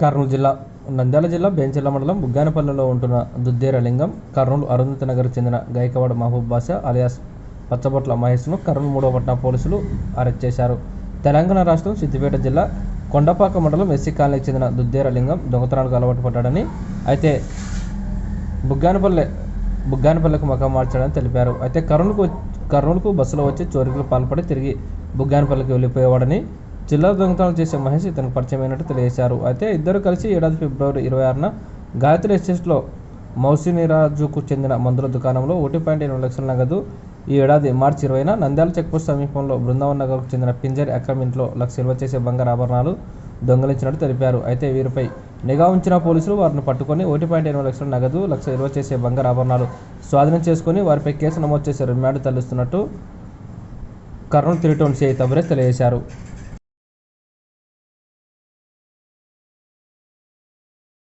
కర్నూలు జిల్లా నంద్యాల జిల్లా బేంచెల్ల మండలం బుగ్గానపల్లిలో ఉంటున్న దుద్దేర లింగం, కర్నూలు అరుంధతి నగర్కు చెందిన గైకవాడ మహబూబ్ బాషా అలియాస్ పచ్చబొట్ల మహేష్ను కర్నూలు 3వ పట్టణ పోలీసులు అరెస్ట్ చేశారు. తెలంగాణ రాష్ట్రం సిద్దిపేట జిల్లా కొండపాక మండలం ఎస్సీ కాలనీకి చెందిన దుద్దేర లింగం దొంగతనాలకు అలవాటు పడ్డాడని, అయితే బుగ్గానపల్లికి మకాం మార్చాడని తెలిపారు. అయితే కర్నూలుకు బస్సులో వచ్చి చోరీలకు పాల్పడి తిరిగి బుగ్గానపల్లికి వెళ్ళిపోయేవాడని, చిల్లర దొంగతనాలు చేసే మహేష్ ఇతనికి పరిచయమైనట్టు తెలియజేశారు. అయితే ఇద్దరు కలిసి ఏడాది ఫిబ్రవరి 26న గాయత్రి ఎస్టేట్లో మౌసినిరాజుకు చెందిన మందుల దుకాణంలో 1.8 లక్షల నగదు, ఈ ఏడాది మార్చి 20న నంద్యాల చెక్పోస్ట్ సమీపంలో బృందావన్ నగర్కు చెందిన పింజరి అక్రమ్ ఇంట్లో లక్ష విలువ చేసే బంగారు ఆభరణాలు దొంగిలించినట్టు తెలిపారు. అయితే వీరిపై నిఘా ఉంచిన పోలీసులు వారిని పట్టుకొని 1.8 లక్షల నగదు, లక్ష విలువ చేసే బంగారు ఆభరణాలు స్వాధీనం చేసుకుని వారిపై కేసు నమోదు చేసి remand తరలిస్తున్నట్టు Kurnool 3 town CI Tabrez తెలియజేశారు.